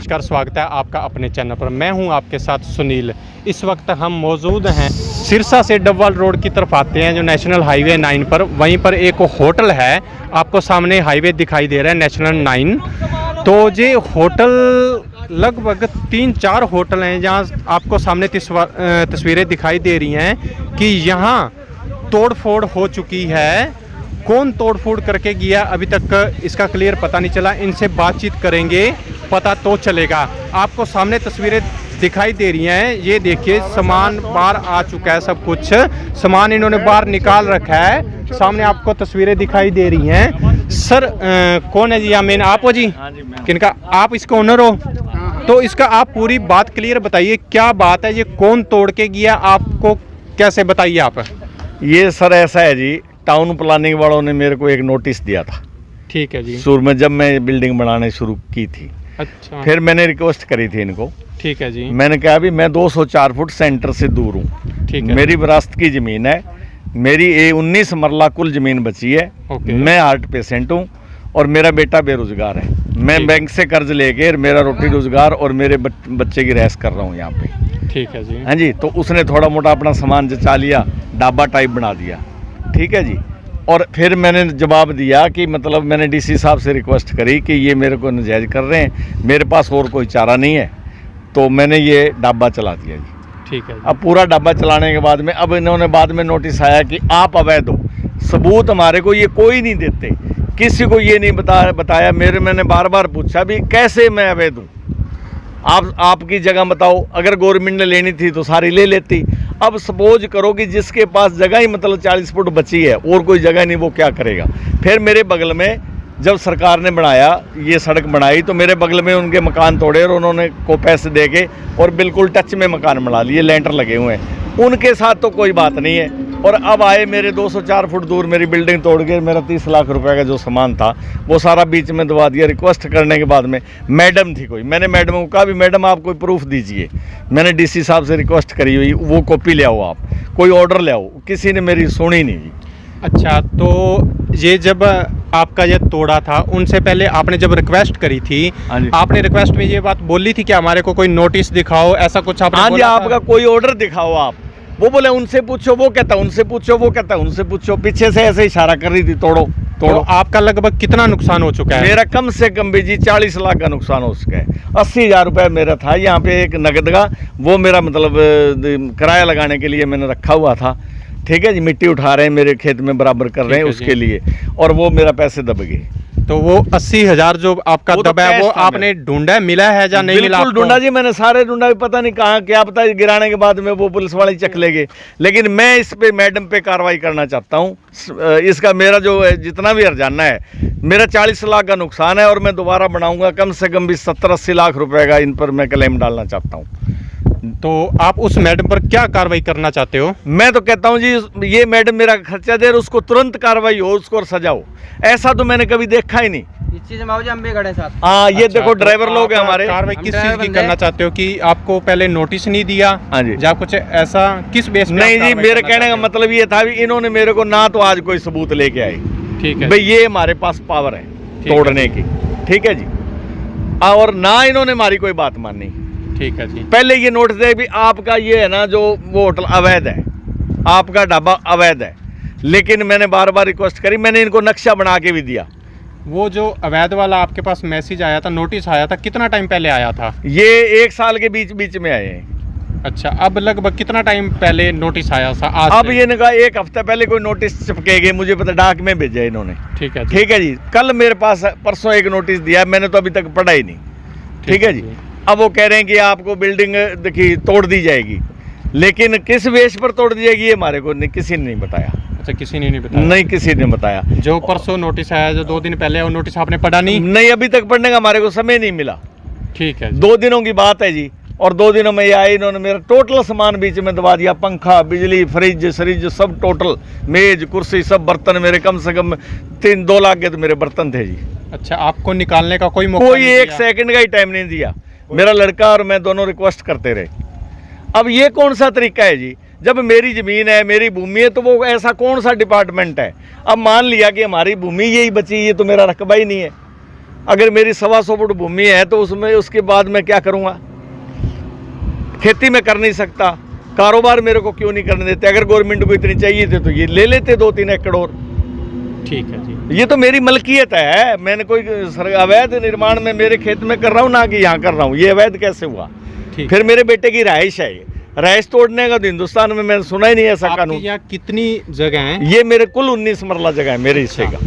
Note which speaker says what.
Speaker 1: नमस्कार, स्वागत है आपका अपने चैनल पर। मैं हूं आपके साथ सुनील। इस वक्त हम मौजूद हैं सिरसा से डबवाल रोड की तरफ आते हैं जो नेशनल हाईवे 9 पर। वहीं पर एक होटल है, आपको सामने हाईवे दिखाई दे रहा है नेशनल 9। तो ये होटल लगभग 3-4 होटल हैं जहां आपको सामने तस्वीरें दिखाई दे रही हैं कि यहां तोड़ फोड़ हो चुकी है। कौन तोड़ फोड़ करके गया अभी तक इसका क्लियर पता नहीं चला। इनसे बातचीत करेंगे, पता तो चलेगा। आपको सामने तस्वीरें दिखाई दे रही हैं, ये देखिए सामान बाहर आ चुका है, सब कुछ सामान इन्होंने बाहर निकाल रखा है। सामने आपको तस्वीरें दिखाई दे रही हैं। सर कौन है जी? या मेन आप हो जी? किनका? आप इसके ओनर हो? तो इसका आप पूरी बात क्लियर बताइए, क्या बात है, ये कौन तोड़ के गया, आपको कैसे बताइए आप?
Speaker 2: ये सर ऐसा है जी, टाउन प्लानिंग वालों ने मेरे को एक नोटिस दिया था।
Speaker 1: ठीक है जी।
Speaker 2: शुरू में जब मैं बिल्डिंग बनाने शुरू की थी,
Speaker 1: अच्छा,
Speaker 2: फिर मैंने रिक्वेस्ट करी थी इनको।
Speaker 1: ठीक है जी।
Speaker 2: मैंने कहा भी मैं 204 फुट सेंटर से दूर हूँ,
Speaker 1: ठीक है।
Speaker 2: मेरी विरासत की ज़मीन है, मेरी 19 मरला कुल ज़मीन बची है। मैं हार्ट पेशेंट हूँ और मेरा बेटा बेरोजगार है। मैं बैंक से कर्ज लेके मेरा रोटी रोजगार और मेरे बच्चे की रहस कर रहा हूँ यहाँ पे।
Speaker 1: ठीक है जी।
Speaker 2: हाँ जी। तो उसने थोड़ा मोटा अपना सामान जचा लिया, ढाबा टाइप बना दिया। ठीक है जी। और फिर मैंने जवाब दिया कि मतलब मैंने डीसी साहब से रिक्वेस्ट करी कि ये मेरे को नाजायज़ कर रहे हैं, मेरे पास और कोई चारा नहीं है, तो मैंने ये ढाबा चला दिया जी।
Speaker 1: ठीक है जी।
Speaker 2: अब पूरा ढाबा चलाने के बाद में अब इन्होंने बाद में नोटिस आया कि आप अवैध हो। सबूत हमारे को ये कोई नहीं देते, किसी को ये नहीं बताया। मैंने बार बार पूछा भी कैसे मैं अवैध हूँ, आपकी जगह बताओ। अगर गवर्नमेंट ने लेनी थी तो सारी ले लेती। अब सपोज करो कि जिसके पास जगह ही मतलब 40 फुट बची है और कोई जगह नहीं, वो क्या करेगा? फिर मेरे बगल में जब सरकार ने बनाया, ये सड़क बनाई, तो मेरे बगल में उनके मकान तोड़े और उन्होंने को पैसे दे के और बिल्कुल टच में मकान बना लिए, लेंटर लगे हुए हैं। उनके साथ तो कोई बात नहीं है। और अब आए मेरे 204 फुट दूर मेरी बिल्डिंग तोड़ के मेरा 30 लाख रुपए का जो सामान था वो सारा बीच में दबा दिया। रिक्वेस्ट करने के बाद में मैडम थी कोई, मैंने मैडम को कहा भी मैडम आप कोई प्रूफ दीजिए। मैंने डीसी साहब से रिक्वेस्ट करी हुई, वो कॉपी ले आओ, आप कोई ऑर्डर ले आओ। किसी ने मेरी सुनी नहीं।
Speaker 1: अच्छा, तो ये जब आपका ये तोड़ा था, उनसे पहले आपने जब रिक्वेस्ट करी थी, आपने रिक्वेस्ट में ये बात बोली थी कि हमारे को कोई नोटिस दिखाओ, ऐसा कुछ आपने बोला?
Speaker 2: हाँ जी, आपका कोई ऑर्डर दिखाओ आप। वो बोले उनसे पूछो, वो कहता उनसे पूछो, वो कहता उनसे पूछो। पीछे से ऐसे इशारा कर रही थी तोड़ो तोड़ो।
Speaker 1: तो आपका लगभग कितना नुकसान हो चुका है?
Speaker 2: मेरा कम से कम भी जी 40 लाख का नुकसान हो चुका है। 80,000 रुपये मेरा था यहाँ पे एक नगद का, वो मेरा मतलब किराया लगाने के लिए मैंने रखा हुआ था। ठीक है जी। मिट्टी उठा रहे हैं मेरे खेत में, बराबर कर रहे हैं उसके लिए, और वो मेरा पैसे दब गए।
Speaker 1: तो वो 80,000 जो आपका दबा है, वो आपने ढूंढा, मिला है या नहीं मिला?
Speaker 2: बिल्कुल ढूंढा जी, मैंने सारे ढूंढा, पता नहीं कहाँ, क्या पता गिराने के बाद में वो पुलिस वाले चक ले गए। लेकिन मैं इस पे मैडम पे कार्रवाई करना चाहता हूँ। इसका मेरा जो जितना भी हर्जाना है, मेरा 40 लाख का नुकसान है और मैं दोबारा बनाऊंगा। कम से कम भी 70-80 लाख रुपए का इन पर मैं क्लेम डालना चाहता हूँ।
Speaker 1: तो आप उस मैडम पर क्या कार्रवाई करना चाहते हो?
Speaker 2: मैं तो कहता हूं जी, ये मैडम मेरा खर्चा दे और उसको तुरंत कार्रवाई हो, उसको सजा हो। ऐसा तो मैंने कभी देखा ही नहीं।
Speaker 3: इस चीज में साथ।
Speaker 2: हाँ, ये
Speaker 1: अच्छा,
Speaker 2: देखो
Speaker 1: तो
Speaker 2: ड्राइवर लोग हैं हमारे।
Speaker 1: कार्रवाई किस चीज की करना चाहते हो कि आपको पहले नोटिस नहीं दिया?
Speaker 2: हाँ जी।
Speaker 1: या कुछ ऐसा किस बेस पे?
Speaker 2: नहीं जी, मेरे कहने का मतलब ये था भी इन्होंने मेरे को ना तो आज कोई सबूत लेके आए।
Speaker 1: ठीक है
Speaker 2: भाई, ये हमारे पास पावर है तोड़ने की। ठीक है जी। और ना इन्होंने हमारी कोई बात मानी।
Speaker 1: ठीक है जी।
Speaker 2: पहले ये नोटिस दे भी आपका ये है ना, जो वो होटल अवैध है, आपका ढाबा अवैध है। लेकिन मैंने बार बार रिक्वेस्ट करी, मैंने इनको नक्शा बना के भी दिया।
Speaker 1: वो जो अवैध वाला आपके पास मैसेज आया था, नोटिस आया था, कितना टाइम पहले आया था?
Speaker 2: ये 1 साल के बीच में आए हैं।
Speaker 1: अच्छा, अब लगभग कितना टाइम पहले नोटिस आया था? आज
Speaker 2: अब ये कहा 1 हफ्ता पहले कोई नोटिस चिपके गए, मुझे पता डाक में भेजा इन्होंने।
Speaker 1: ठीक है।
Speaker 2: ठीक है जी। कल मेरे पास परसों एक नोटिस दिया, मैंने तो अभी तक पढ़ा ही नहीं। ठीक है जी। अब वो कह रहे हैं कि आपको बिल्डिंग देखिए तोड़ दी जाएगी, लेकिन किस बेस पर तोड़ दी जाएगी ये हमारे को किसी ने नहीं बताया।
Speaker 1: अच्छा, किसी ने नहीं बताया?
Speaker 2: नहीं, किसी ने बताया।
Speaker 1: जो परसों नोटिस आया, जो 2 दिन पहले, वो नोटिस आपने पढ़ा नहीं?
Speaker 2: नहीं, अभी तक पढ़ने का हमारे को समय नहीं मिला।
Speaker 1: ठीक है।
Speaker 2: 2 दिनों की बात है जी, और 2 दिनों में ये आए, इन्होंने मेरा टोटल सामान बीच में दबा दिया। पंखा, बिजली, फ्रिज सब टोटल, मेज, कुर्सी, सब बर्तन मेरे कम से कम 2 लाख के तो मेरे बर्तन थे जी।
Speaker 1: अच्छा, आपको निकालने का कोई मौका?
Speaker 2: कोई 1 सेकंड का ही टाइम नहीं दिया। मेरा लड़का और मैं दोनों रिक्वेस्ट करते रहे। अब ये कौन सा तरीका है जी? जब मेरी ज़मीन है, मेरी भूमि है, तो वो ऐसा कौन सा डिपार्टमेंट है? अब मान लिया कि हमारी भूमि यही बची, ये तो मेरा रकबा ही नहीं है। अगर मेरी 125 फुट भूमि है तो उसमें उसके बाद मैं क्या करूँगा? खेती में कर नहीं सकता, कारोबार मेरे को क्यों नहीं करने देते? अगर गवर्नमेंट को इतनी चाहिए थे तो ये ले लेते 2-3 एकड़ और।
Speaker 1: ठीक है जी।
Speaker 2: ये तो मेरी मलकियत है, मैंने कोई अवैध निर्माण में मेरे खेत में कर रहा हूँ ना कि यहाँ कर रहा हूँ, ये अवैध कैसे हुआ?
Speaker 1: ठीक।
Speaker 2: फिर मेरे बेटे की रहाइश है, ये रहाइश तोड़ने का तो हिंदुस्तान में मैंने सुना ही नहीं ऐसा कानून।
Speaker 1: यहाँ कितनी जगह है?
Speaker 2: ये मेरे कुल 19 मरला जगह है मेरे हिस्से का।